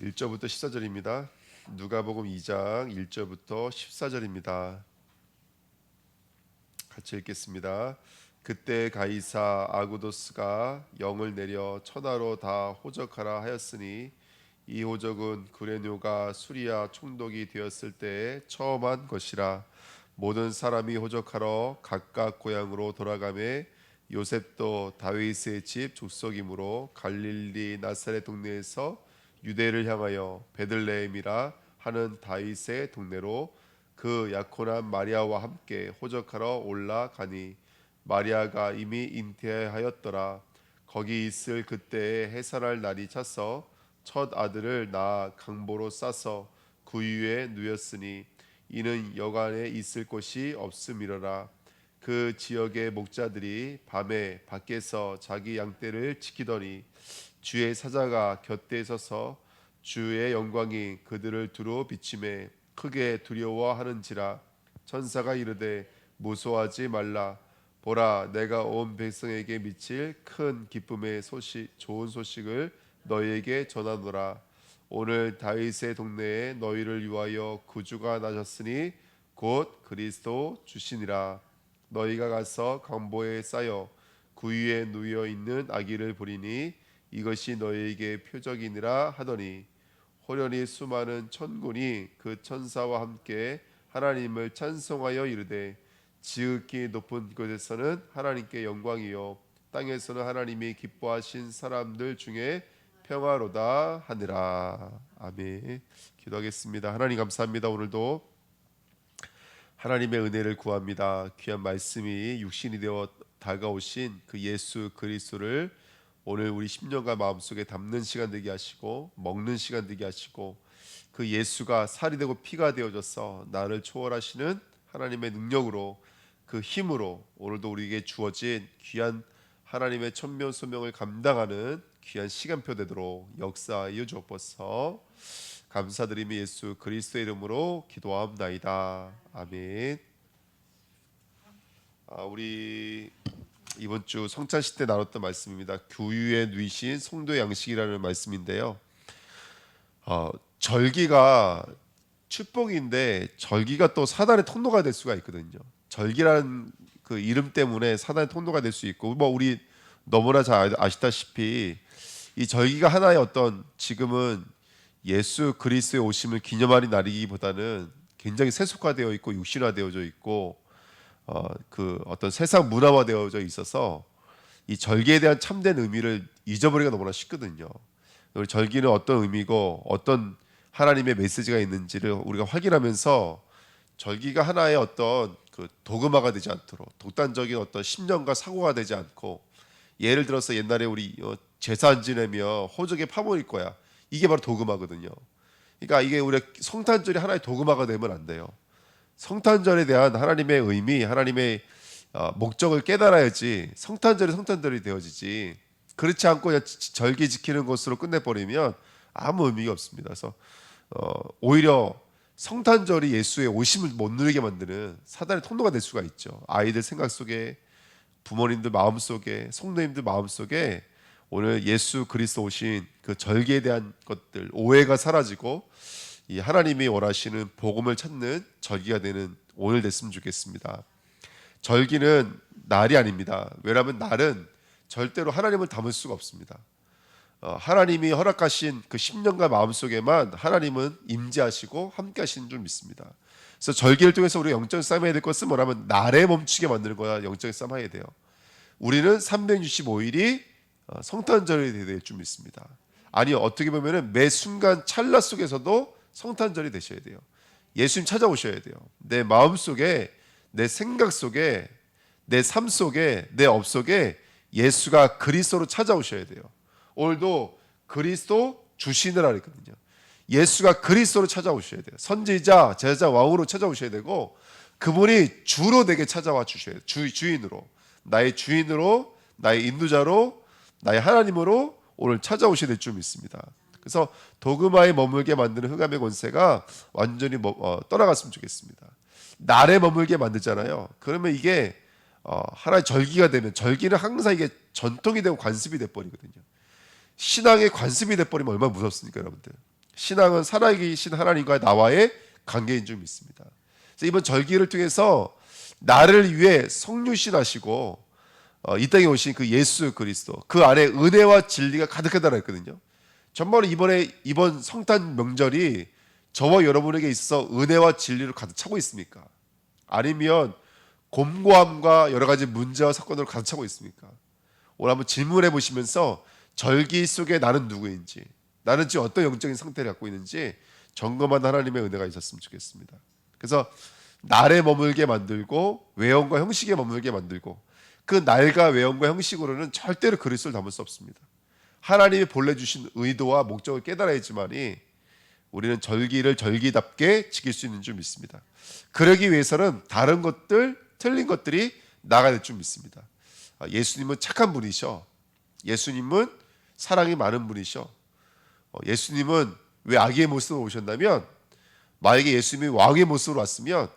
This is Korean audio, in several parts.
1절부터 14절입니다. 누가복음 2장 1절부터 14절입니다. 같이 읽겠습니다. 그때 가이사 아구도스가 영을 내려 천하로 다 호적하라 하였으니 이 호적은 구레뇨가 수리아 총독이 되었을 때에 처음 한 것이라. 모든 사람이 호적하러 각각 고향으로 돌아가매 요셉도 다윗의 집 족속이므로 갈릴리 나사렛 동네에서 유대를 향하여 베들레헴이라 하는 다윗의 동네로 그 약혼한 마리아와 함께 호적하러 올라가니 마리아가 이미 잉태하였더라. 거기 있을 그때에 해산할 날이 차서 첫 아들을 낳아 강보로 싸서 구유에 누였으니 이는 여관에 있을 곳이 없음이러라. 그 지역의 목자들이 밤에 밖에서 자기 양떼를 지키더니 주의 사자가 곁에 서서 주의 영광이 그들을 두루 비침에 크게 두려워하는지라. 천사가 이르되 무서워하지 말라. 보라, 내가 온 백성에게 미칠 큰 기쁨의 소식, 좋은 소식을 너희에게 전하노라. 오늘 다윗의 동네에 너희를 위하여 구주가 나셨으니 곧 그리스도 주시니라. 너희가 가서 강보에 쌓여 구유에 누워 있는 아기를 보리니 이것이 너희에게 표적이니라 하더니 호련히 수많은 천군이 그 천사와 함께 하나님을 찬송하여 이르되 지극히 높은 곳에서는 하나님께 영광이요 땅에서는 하나님이 기뻐하신 사람들 중에 평화로다 하니라. 아멘. 기도하겠습니다. 하나님 감사합니다. 오늘도 하나님의 은혜를 구합니다. 귀한 말씀이 육신이 되어 다가오신 그 예수 그리스도를 오늘 우리 심령과 마음속에 담는 시간 되게 하시고 먹는 시간 되게 하시고 그 예수가 살이 되고 피가 되어져서 나를 초월하시는 하나님의 능력으로 그 힘으로 오늘도 우리에게 주어진 귀한 하나님의 천면소명을 감당하는 귀한 시간표 되도록 역사하여 주옵소서. 감사드리며 예수 그리스도의 이름으로 기도합나이다. 아멘. 우리 이번 주 성찬식 때 나눴던 말씀입니다. 교유에 누이신 성도의 양식이라는 말씀인데요. 절기가 축복인데 절기가 또 사단의 통로가 될 수가 있거든요. 절기라는 그 이름 때문에 사단의 통로가 될 수 있고, 우리 너무나 잘 아시다시피 이 절기가 하나의 어떤 지금은 예수 그리스도의 오심을 기념하는 날이기보다는 굉장히 세속화되어 있고 육신화되어져 있고 그 어떤 세상 문화화되어져 있어서 이 절기에 대한 참된 의미를 잊어버리기가 너무나 쉽거든요. 우리 절기는 어떤 의미고 어떤 하나님의 메시지가 있는지를 우리가 확인하면서 절기가 하나의 어떤 그 도그마가 되지 않도록 독단적인 어떤 심령과 사고가 되지 않고, 예를 들어서 옛날에 우리 제사 안 지내며 호적에 파버릴 거야. 이게 바로 도그마거든요. 그러니까 이게 우리 성탄절이 하나의 도그마가 되면 안 돼요. 성탄절에 대한 하나님의 의미, 하나님의 목적을 깨달아야지 성탄절이 성탄절이 되어지지, 그렇지 않고 그냥 절기 지키는 것으로 끝내버리면 아무 의미가 없습니다. 그래서 오히려 성탄절이 예수의 오심을 못 누리게 만드는 사단의 통로가 될 수가 있죠. 아이들 생각 속에, 부모님들 마음 속에, 성도님들 마음 속에 오늘 예수 그리스도 오신 그 절기에 대한 것들, 오해가 사라지고 이 하나님이 원하시는 복음을 찾는 절기가 되는 오늘 됐으면 좋겠습니다. 절기는 날이 아닙니다. 왜냐하면 날은 절대로 하나님을 담을 수가 없습니다. 하나님이 허락하신 그 10년간 마음속에만 하나님은 임재하시고 함께 하시는 줄 믿습니다. 그래서 절기를 통해서 우리가 영적 싸움 해야 될 것은 뭐냐면 날에 멈추게 만드는 거야. 영적 싸움 해야 돼요. 우리는 365일이 성탄절이 될 줄 믿습니다. 아니, 어떻게 보면은 매 순간 찰나 속에서도 성탄절이 되셔야 돼요. 예수님 찾아오셔야 돼요. 내 마음 속에, 내 생각 속에, 내 삶 속에, 내 업 속에 예수가 그리스도로 찾아오셔야 돼요. 오늘도 그리스도 주시느라 그랬거든요. 예수가 그리스도로 찾아오셔야 돼요. 선지자, 제자, 왕으로 찾아오셔야 되고, 그분이 주로 내게 찾아와 주셔야 돼요. 주인으로, 나의 주인으로, 나의 인도자로, 나의 하나님으로 오늘 찾아오셔야 될 줄 믿습니다. 그래서 도그마에 머물게 만드는 흑암의 권세가 완전히 떠나갔으면 좋겠습니다. 날에 머물게 만들잖아요. 그러면 이게 하나의 절기가 되면, 절기는 항상 이게 전통이 되고 관습이 돼버리거든요. 신앙의 관습이 돼버리면 얼마나 무섭습니까, 여러분들? 신앙은 살아계신 하나님과 나와의 관계인 줄 믿습니다. 그래서 이번 절기를 통해서 나를 위해 성육신하시고 이 땅에 오신 그 예수 그리스도, 그 안에 은혜와 진리가 가득하다고 했거든요. 정말 이번 성탄 명절이 저와 여러분에게 있어서 은혜와 진리로 가득 차고 있습니까? 아니면 곰고함과 여러 가지 문제와 사건으로 가득 차고 있습니까? 오늘 한번 질문해 보시면서 절기 속에 나는 누구인지, 나는 지금 어떤 영적인 상태를 갖고 있는지 점검하는 하나님의 은혜가 있었으면 좋겠습니다. 그래서 날에 머물게 만들고 외형과 형식에 머물게 만들고, 그 날과 외형과 형식으로는 절대로 그리스도를 담을 수 없습니다. 하나님이 본래 주신 의도와 목적을 깨달아야지만이 우리는 절기를 절기답게 지킬 수 있는 줄 믿습니다. 그러기 위해서는 다른 것들, 틀린 것들이 나가야 될 줄 믿습니다. 예수님은 착한 분이셔. 예수님은 사랑이 많은 분이셔. 예수님은 왜 아기의 모습으로 오셨냐면, 만약에 예수님이 왕의 모습으로 왔으면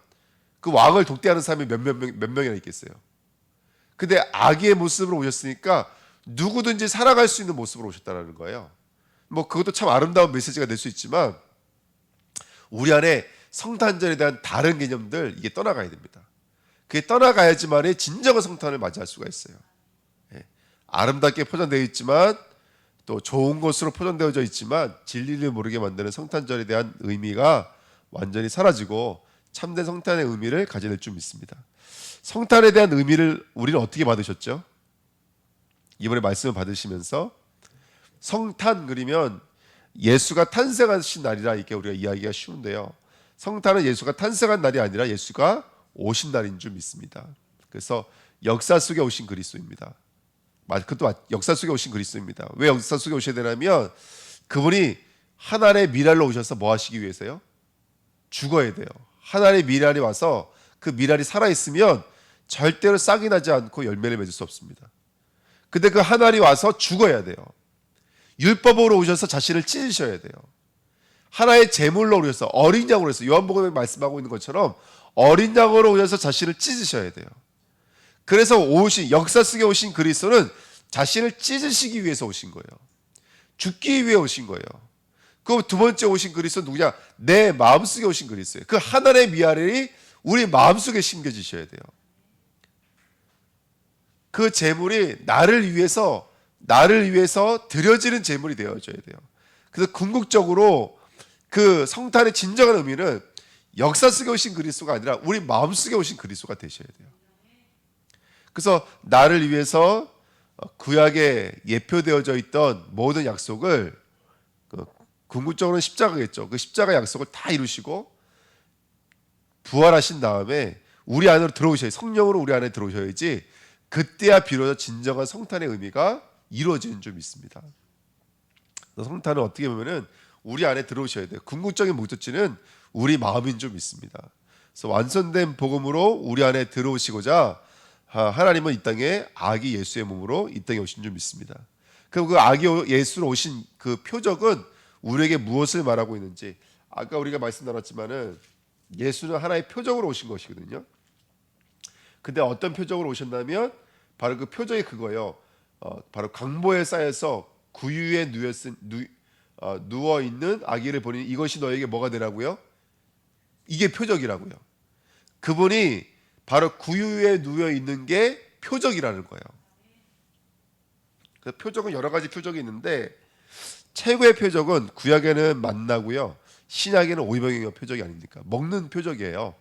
그 왕을 독대하는 사람이 몇 명이나 있겠어요. 근데 아기의 모습으로 오셨으니까 누구든지 살아갈 수 있는 모습으로 오셨다는 거예요. 뭐 그것도 참 아름다운 메시지가 될 수 있지만, 우리 안에 성탄절에 대한 다른 개념들, 이게 떠나가야 됩니다. 그게 떠나가야지만이 진정한 성탄을 맞이할 수가 있어요. 아름답게 포장되어 있지만, 또 좋은 것으로 포장되어져 있지만 진리를 모르게 만드는 성탄절에 대한 의미가 완전히 사라지고 참된 성탄의 의미를 가져야 될 줄 믿습니다. 성탄에 대한 의미를 우리는 어떻게 받으셨죠? 이번에 말씀을 받으시면서 성탄 그리면 예수가 탄생하신 날이라 이렇게 우리가 이야기가 쉬운데요. 성탄은 예수가 탄생한 날이 아니라 예수가 오신 날인 줄 믿습니다. 그래서 역사 속에 오신 그리스도입니다. 그것도 역사 속에 오신 그리스도입니다. 왜 역사 속에 오셔야 되냐면, 그분이 하나님의 미랄로 오셔서 뭐 하시기 위해서요? 죽어야 돼요. 하나님의 미랄이 와서 그 미랄이 살아있으면 절대로 싹이 나지 않고 열매를 맺을 수 없습니다. 근데 그 하나님이 와서 죽어야 돼요. 율법으로 오셔서 자신을 찢으셔야 돼요. 하나의 제물로 오셔서, 어린 양으로 오셔서, 요한복음에 말씀하고 있는 것처럼 어린 양으로 오셔서 자신을 찢으셔야 돼요. 그래서 역사 속에 오신 그리스도는 자신을 찢으시기 위해서 오신 거예요. 죽기 위해 오신 거예요. 그 두 번째 오신 그리스도는 누구냐? 내 마음속에 오신 그리스도예요. 그 하나님의 미랄이 우리 마음속에 심겨지셔야 돼요. 그 제물이 나를 위해서 드려지는 제물이 되어져야 돼요. 그래서 궁극적으로 그 성탄의 진정한 의미는 역사 속에 오신 그리스도가 아니라 우리 마음속에 오신 그리스도가 되셔야 돼요. 그래서 나를 위해서 구약에 예표되어져 있던 모든 약속을, 궁극적으로는 십자가겠죠. 그 십자가 약속을 다 이루시고 부활하신 다음에 우리 안으로 들어오셔야, 성령으로 우리 안에 들어오셔야지 그때야 비로소 진정한 성탄의 의미가 이루어지는 줄 믿습니다. 성탄은 어떻게 보면은 우리 안에 들어오셔야 돼요. 궁극적인 목적지는 우리 마음인 줄 믿습니다. 그래서 완성된 복음으로 우리 안에 들어오시고자 하나님은 이 땅에 아기 예수의 몸으로 이 땅에 오신 줄 믿습니다. 그럼 그 아기 예수로 오신 그 표적은 우리에게 무엇을 말하고 있는지, 아까 우리가 말씀 나눴지만은 예수는 하나의 표적으로 오신 것이거든요. 근데 어떤 표적으로 오셨냐면 바로 그 표적이 그거예요. 바로 강보에 쌓여서 구유에 누워 있는 아기를 보니 이것이 너에게 뭐가 되라고요? 이게 표적이라고요. 그분이 바로 구유에 누워 있는 게 표적이라는 거예요. 그 표적은 여러 가지 표적이 있는데, 최고의 표적은 구약에는 만나고요, 신약에는 오이병이가 표적이 아닙니까? 먹는 표적이에요.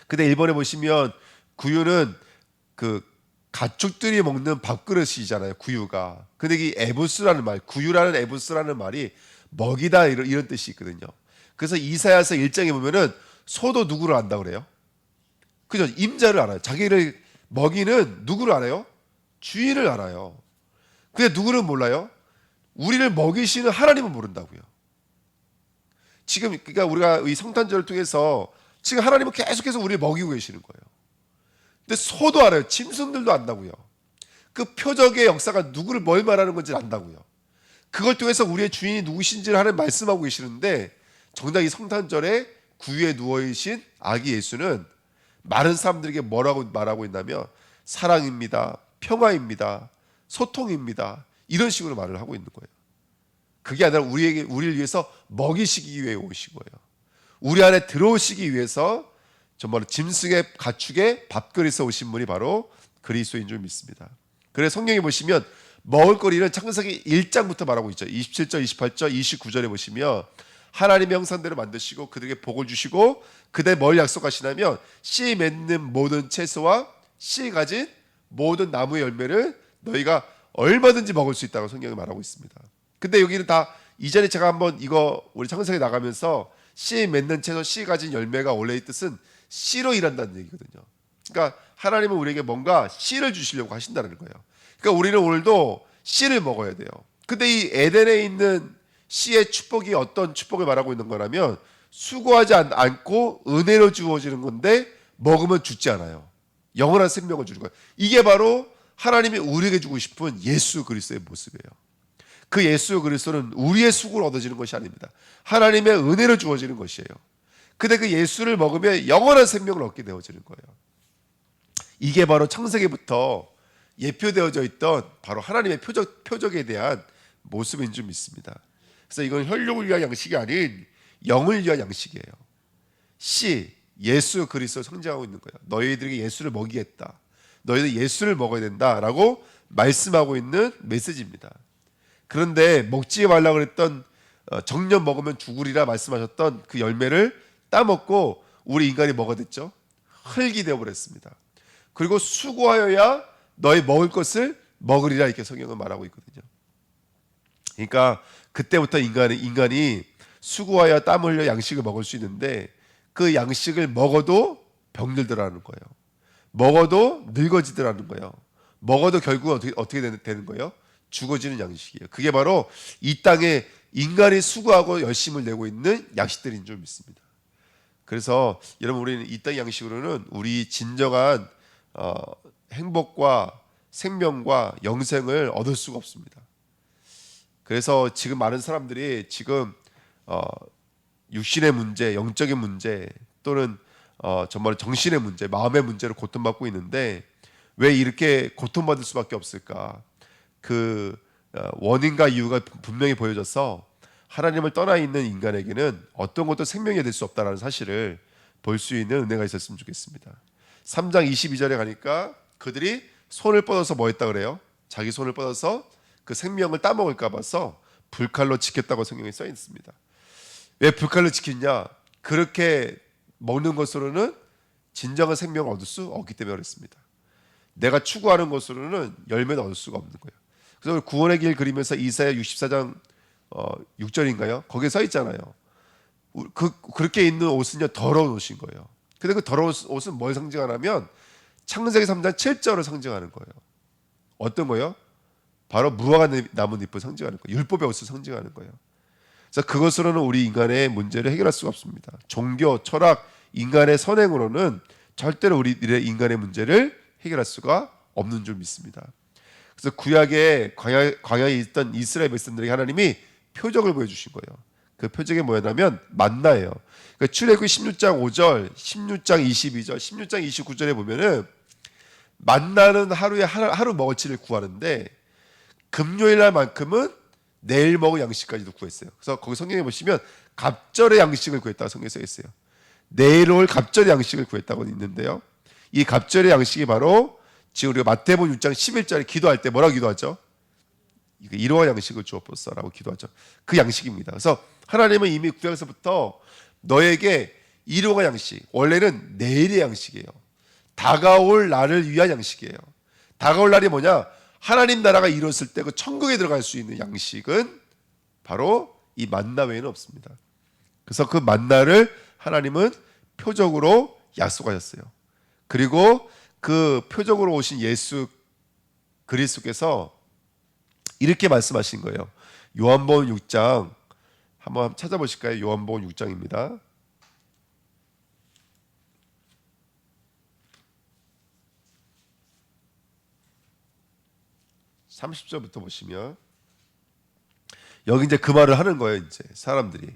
근데 일본에 보시면 구유는 그 가축들이 먹는 밥그릇이잖아요, 구유가. 근데 이 에부스라는 말, 구유라는 에부스라는 말이 먹이다, 이런 뜻이 있거든요. 그래서 이사야서 1장에 보면은 소도 누구를 안다 그래요? 그죠? 임자를 알아요. 자기를 먹이는 누구를 알아요? 주인을 알아요. 근데 누구는 몰라요? 우리를 먹이시는 하나님은 모른다고요. 지금 그러니까 우리가 이 성탄절을 통해서 지금 하나님은 계속해서 우리를 먹이고 계시는 거예요. 근데 소도 알아요. 짐승들도 안다고요. 그 표적의 역사가 누구를 뭘 말하는 건지 안다고요. 그걸 통해서 우리의 주인이 누구신지를 하나님 말씀하고 계시는데, 정작 이 성탄절에 구유에 누워계신 아기 예수는 많은 사람들에게 뭐라고 말하고 있냐면 사랑입니다, 평화입니다, 소통입니다, 이런 식으로 말을 하고 있는 거예요. 그게 아니라 우리를 위해서 먹이시기 위해 오신 거예요. 우리 안에 들어오시기 위해서 정말 짐승의 가축의 밥그릇에 오신 분이 바로 그리스도인 줄 믿습니다. 그래서 성경에 보시면 먹을거리는 창세기 1장부터 말하고 있죠. 27절, 28절, 29절에 보시면 하나님의 형상대로 만드시고 그들에게 복을 주시고 그들 뭘 약속하시냐면 씨 맺는 모든 채소와 씨 가진 모든 나무의 열매를 너희가 얼마든지 먹을 수 있다고 성경이 말하고 있습니다. 근데 여기는 다 이전에 제가 한번 이거 우리 창세기 나가면서 씨 맺는 채소, 씨 가진 열매가 원래 이 뜻은 씨로 일한다는 얘기거든요. 그러니까 하나님은 우리에게 뭔가 씨를 주시려고 하신다는 거예요. 그러니까 우리는 오늘도 씨를 먹어야 돼요. 근데 이 에덴에 있는 씨의 축복이 어떤 축복을 말하고 있는 거라면 수고하지 않고 은혜로 주어지는 건데 먹으면 죽지 않아요. 영원한 생명을 주는 거예요. 이게 바로 하나님이 우리에게 주고 싶은 예수 그리스도의 모습이에요. 그 예수 그리스도는 우리의 수고로 얻어지는 것이 아닙니다. 하나님의 은혜로 주어지는 것이에요. 근데 그 예수를 먹으면 영원한 생명을 얻게 되어지는 거예요. 이게 바로 창세기부터 예표되어져 있던 바로 하나님의 표적에 대한 모습인 줄 믿습니다. 그래서 이건 혈육을 위한 양식이 아닌 영을 위한 양식이에요. 씨, 예수 그리스도 성장하고 있는 거예요. 너희들에게 예수를 먹이겠다. 너희들 예수를 먹어야 된다라고 말씀하고 있는 메시지입니다. 그런데 먹지 말라 그랬던 정년 먹으면 죽으리라 말씀하셨던 그 열매를 따먹고 우리 인간이 뭐가 됐죠? 흙이 되어버렸습니다. 그리고 수고하여야 너희 먹을 것을 먹으리라 이렇게 성경은 말하고 있거든요. 그러니까 그때부터 인간이 수고하여 땀 흘려 양식을 먹을 수 있는데 그 양식을 먹어도 병들더라는 거예요. 먹어도 늙어지더라는 거예요. 먹어도 결국 어떻게 되는 거예요? 죽어지는 양식이에요. 그게 바로 이 땅에 인간이 수고하고 열심을 내고 있는 양식들인 줄 믿습니다. 그래서 여러분 우리는 이 땅 양식으로는 우리 진정한 행복과 생명과 영생을 얻을 수가 없습니다. 그래서 지금 많은 사람들이 지금 육신의 문제, 영적인 문제 또는 정말 정신의 문제, 마음의 문제로 고통받고 있는데 왜 이렇게 고통받을 수밖에 없을까? 그 원인과 이유가 분명히 보여져서 하나님을 떠나 있는 인간에게는 어떤 것도 생명이 될 수 없다는 사실을 볼 수 있는 은혜가 있었으면 좋겠습니다. 3장 22절에 가니까 그들이 손을 뻗어서 뭐 했다 그래요? 자기 손을 뻗어서 그 생명을 따먹을까 봐서 불칼로 지켰다고 성경에 써 있습니다. 왜 불칼로 지켰냐? 그렇게 먹는 것으로는 진정한 생명을 얻을 수 없기 때문에 그렇습니다. 내가 추구하는 것으로는 열매는 얻을 수가 없는 거예요. 그래서 구원의 길 그리면서 이사야 64장 6절인가요? 거기에 써 있잖아요. 그렇게 입는 옷은요 더러운 옷인 거예요. 근데 그 더러운 옷은 뭘 상징하냐면 창세기 3장 7절을 상징하는 거예요. 어떤 거예요? 바로 무화과 나뭇잎을 상징하는 거예요. 율법의 옷을 상징하는 거예요. 그래서 그것으로는 우리 인간의 문제를 해결할 수가 없습니다. 종교, 철학, 인간의 선행으로는 절대로 우리들의 인간의 문제를 해결할 수가 없는 줄 믿습니다. 그래서 구약의 광야에 있던 이스라엘 백성들에게 하나님이 표적을 보여주신 거예요. 그 표적이 뭐였냐면 만나예요. 그러니까 출애굽기 16장 5절, 16장 22절, 16장 29절에 보면은 만나는 하루에 하루 먹을치를 구하는데 금요일 날만큼은 내일 먹을 양식까지도 구했어요. 그래서 거기 성경에 보시면 갑절의 양식을 구했다고 성경에 써 있어요. 내일 올 갑절의 양식을 구했다고 있는데요. 이 갑절의 양식이 바로 지금 우리가 마태복음 6장 11절에 기도할 때 뭐라고 기도하죠? 이러한 양식을 주옵소서라고 기도하죠. 그 양식입니다. 그래서 하나님은 이미 구약에서부터 너에게 이러한 양식, 원래는 내일의 양식이에요. 다가올 날을 위한 양식이에요. 다가올 날이 뭐냐? 하나님 나라가 이뤘을 때 그 천국에 들어갈 수 있는 양식은 바로 이 만나 외에는 없습니다. 그래서 그 만나를 하나님은 표적으로 약속하셨어요. 그리고 그 표적으로 오신 예수 그리스도께서 이렇게 말씀하신 거예요. 요한복음 6장 한번 찾아보실까요? 요한복음 6장입니다. 30절부터 보시면 여기 이제 그 말을 하는 거예요. 이제 사람들이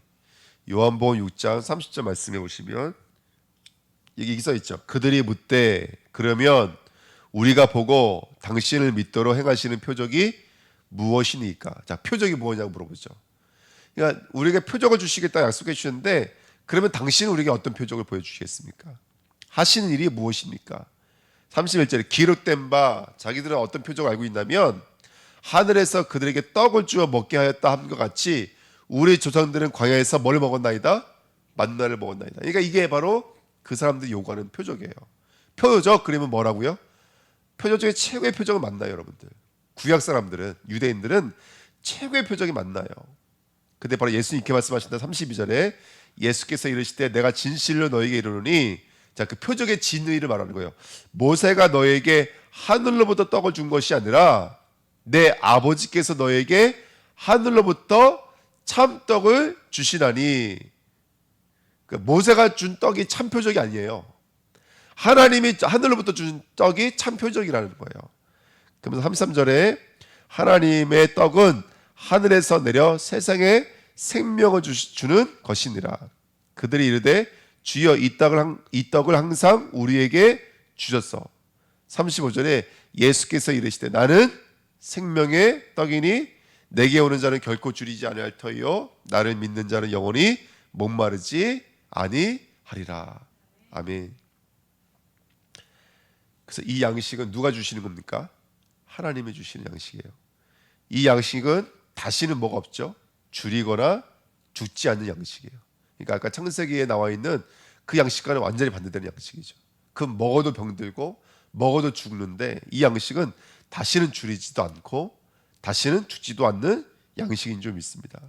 요한복음 6장 30절 말씀해 보시면 여기 써 있죠. 그들이 묻되 그러면 우리가 보고 당신을 믿도록 행하시는 표적이 무엇이니까? 자, 표적이 뭐냐고 물어보죠. 그러니까 우리에게 표적을 주시겠다 약속해 주셨는데 그러면 당신은 우리에게 어떤 표적을 보여주시겠습니까? 하시는 일이 무엇입니까? 31절에 기록된 바 자기들은 어떤 표적을 알고 있냐면 하늘에서 그들에게 떡을 주어 먹게 하였다 함과 같이 우리 조상들은 광야에서 뭘 먹었나이다? 만나를 먹었나이다. 그러니까 이게 바로 그 사람들이 요구하는 표적이에요. 표적 그러면 뭐라고요? 표적 중에 최고의 표적은 맞나요, 여러분들? 구약 사람들은, 유대인들은 최고의 표적이 맞나요? 근데 바로 예수님 이렇게 말씀하신다. 32절에 예수께서 이르시되 내가 진실로 너에게 이르노니, 자, 그 표적의 진의를 말하는 거예요. 모세가 너에게 하늘로부터 떡을 준 것이 아니라 내 아버지께서 너에게 하늘로부터 참떡을 주시나니. 그러니까 모세가 준 떡이 참 표적이 아니에요. 하나님이 하늘로부터 준 떡이 참 표적이라는 거예요. 그러면서 33절에 하나님의 떡은 하늘에서 내려 세상에 생명을 주는 것이니라. 그들이 이르되 주여 이 떡을 항상 우리에게 주셨어. 35절에 예수께서 이르시되 나는 생명의 떡이니 내게 오는 자는 결코 줄이지 아니할 터이요 나를 믿는 자는 영원히 목마르지 아니하리라. 아멘. 그래서 이 양식은 누가 주시는 겁니까? 하나님이 주시는 양식이에요. 이 양식은 다시는 뭐가 없죠? 줄이거나 죽지 않는 양식이에요. 그러니까 아까 창세기에 나와 있는 그 양식과는 완전히 반대되는 양식이죠. 그 먹어도 병들고 먹어도 죽는데 이 양식은 다시는 줄이지도 않고 다시는 죽지도 않는 양식인 줄 믿습니다.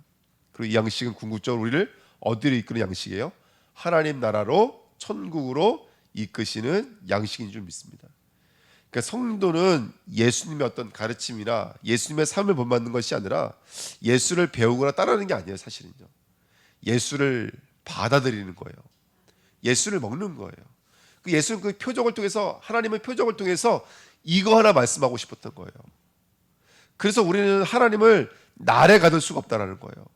그리고 이 양식은 궁극적으로 우리를 어디로 이끄는 양식이에요? 하나님 나라로, 천국으로 이끄시는 양식인 줄 믿습니다. 그러니까 성도는 예수님의 어떤 가르침이나 예수님의 삶을 본받는 것이 아니라 예수를 배우거나 따르는 게 아니에요. 사실은요, 예수를 받아들이는 거예요. 예수를 먹는 거예요. 그 예수는 그 표적을 통해서, 하나님의 표적을 통해서 이거 하나 말씀하고 싶었던 거예요. 그래서 우리는 하나님을 날에 가둘 수가 없다는 거예요.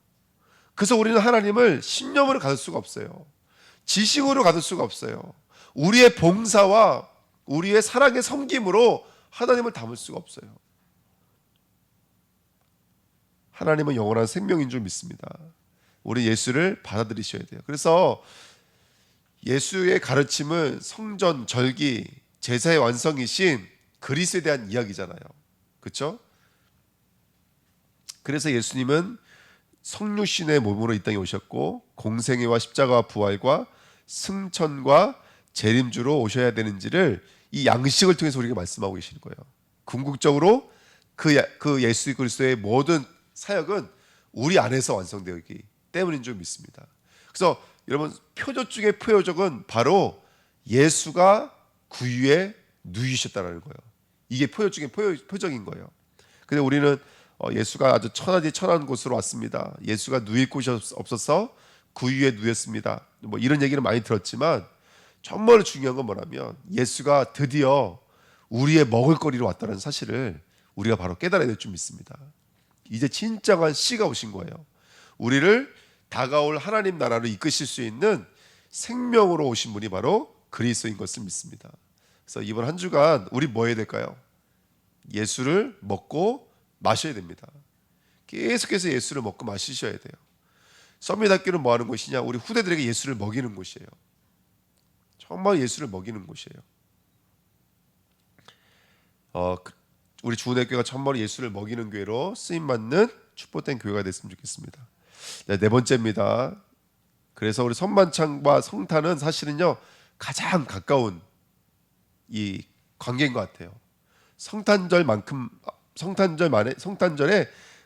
그래서 우리는 하나님을 신념으로 가둘 수가 없어요. 지식으로 가둘 수가 없어요. 우리의 봉사와 우리의 사랑의 섬김으로 하나님을 담을 수가 없어요. 하나님은 영원한 생명인 줄 믿습니다. 우리 예수를 받아들이셔야 돼요. 그래서 예수의 가르침은 성전, 절기, 제사의 완성이신 그리스도에 대한 이야기잖아요. 그렇죠? 그래서 예수님은 성육신의 몸으로 이 땅에 오셨고 공생애와 십자가와 부활과 승천과 재림주로 오셔야 되는지를 이 양식을 통해서 우리에게 말씀하고 계시는 거예요. 궁극적으로 그 예수 그리스도의 모든 사역은 우리 안에서 완성되기 때문인 줄 믿습니다. 그래서 여러분, 표적 중에 표적은 바로 예수가 구유에 누이셨다는 거예요. 이게 표적 중에 표적인 거예요. 근데 우리는 예수가 아주 천하디 천한 곳으로 왔습니다. 예수가 누일 곳이 없어서 구유에 누였습니다. 뭐 이런 얘기를 많이 들었지만 정말 중요한 건 뭐냐면 예수가 드디어 우리의 먹을거리로 왔다는 사실을 우리가 바로 깨달아야 될 줄 믿습니다. 이제 진정한 씨가 오신 거예요. 우리를 다가올 하나님 나라로 이끄실 수 있는 생명으로 오신 분이 바로 그리스도인 것을 믿습니다. 그래서 이번 한 주간 우리 뭐 해야 될까요? 예수를 먹고 마셔야 됩니다. 계속해서 예수를 먹고 마시셔야 돼요. 썸밋학교는 뭐 하는 곳이냐? 우리 후대들에게 예수를 먹이는 곳이에요. 정말 예수를 먹이는 곳이에요. 우리 주은혜교회가 정말 예수를 먹이는 교회로 쓰임받는 축복된 교회가 됐으면 좋겠습니다. 네 번째입니다. 그래서 우리 선만찬과 성탄은 사실은요 가장 가까운 이 관계인 것 같아요. 성탄절에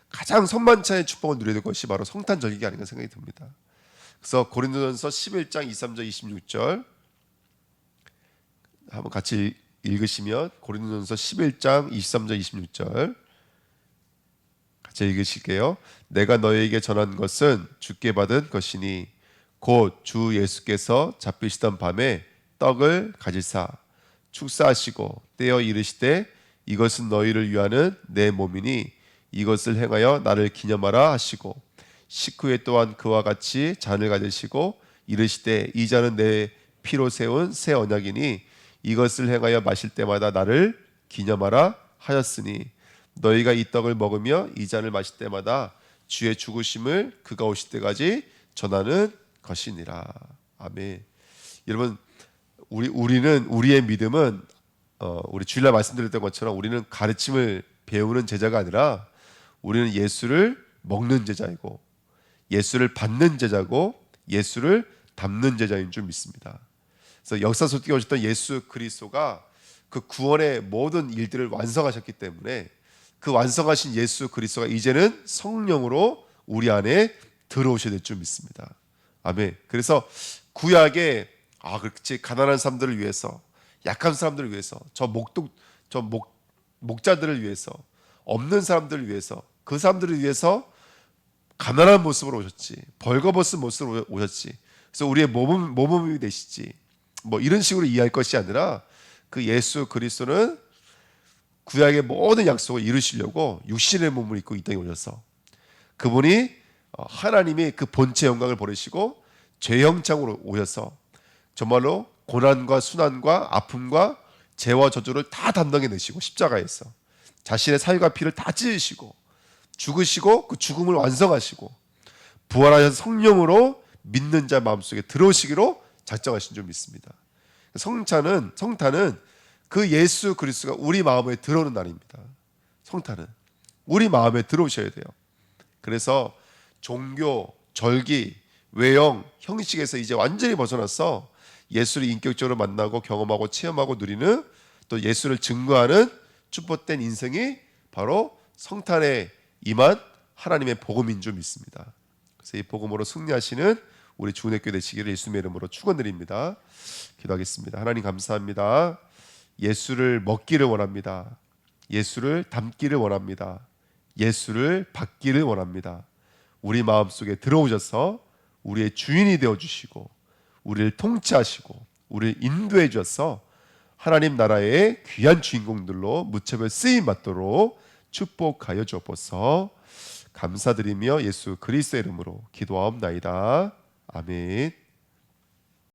가장 선만찬의 축복을 누려야 될 것이 바로 성탄절이기 아닌가 생각이 듭니다. 그래서 고린도전서 11장 23절 26절 한번 같이 읽으시면, 고린도전서 11장 23절 26절 같이 읽으실게요. 내가 너에게 전한 것은 주께 받은 것이니 곧 주 예수께서 잡히시던 밤에 떡을 가지사 축사하시고 떼어 이르시되 이것은 너희를 위하는 내 몸이니 이것을 행하여 나를 기념하라 하시고 식후에 또한 그와 같이 잔을 가지시고 이르시되 이 잔은 내 피로 세운 새 언약이니 이것을 행하여 마실 때마다 나를 기념하라 하였으니 너희가 이 떡을 먹으며 이 잔을 마실 때마다 주의 죽으심을 그가 오실 때까지 전하는 것이니라. 아멘. 여러분, 우리의 믿음은 우리 주일날 말씀드렸던 것처럼 우리는 가르침을 배우는 제자가 아니라 우리는 예수를 먹는 제자이고 예수를 받는 제자고 예수를 담는 제자인 줄 믿습니다. 그래서 역사 속에 오셨던 예수 그리스도가 그 구원의 모든 일들을 완성하셨기 때문에 그 완성하신 예수 그리스도가 이제는 성령으로 우리 안에 들어오셔야 될 줄 믿습니다. 아멘. 그래서 구약에 그렇지 가난한 사람들을 위해서, 약한 사람들을 위해서, 목자들을 위해서, 없는 사람들을 위해서, 그 사람들을 위해서 가난한 모습으로 오셨지, 벌거벗은 모습으로 오셨지. 그래서 우리의 모범이 되시지. 뭐 이런 식으로 이해할 것이 아니라 그 예수 그리스도는 구약의 모든 약속을 이루시려고 육신의 몸을 입고 이 땅에 오셔서 그분이 하나님이 그 본체 영광을 버리시고 죄 형상으로 오셔서 정말로 고난과 순환과 아픔과 죄와 저주를 다 담당해 내시고 십자가에서 자신의 살과 피를 다 찢으시고 죽으시고 그 죽음을 완성하시고 부활하셔서 성령으로 믿는 자 마음속에 들어오시기로 작정하신 줄 믿습니다. 성탄은 그 예수 그리스도가 우리 마음에 들어오는 날입니다. 성탄은 우리 마음에 들어오셔야 돼요. 그래서 종교, 절기, 외형, 형식에서 이제 완전히 벗어나서 예수를 인격적으로 만나고 경험하고 체험하고 누리는, 또 예수를 증거하는 축복된 인생이 바로 성탄에 임한 하나님의 복음인 줄 믿습니다. 그래서 이 복음으로 승리하시는 우리 주은혜교회 되시기를 예수님의 이름으로 축원드립니다. 기도하겠습니다. 하나님 감사합니다. 예수를 먹기를 원합니다. 예수를 담기를 원합니다. 예수를 받기를 원합니다. 우리 마음속에 들어오셔서 우리의 주인이 되어주시고 우리를 통치하시고 우리를 인도해 주셔서 하나님 나라의 귀한 주인공들로 무차별 쓰임 받도록 축복하여 주옵소서. 감사드리며 예수 그리스도의 이름으로 기도하옵나이다. 아멘.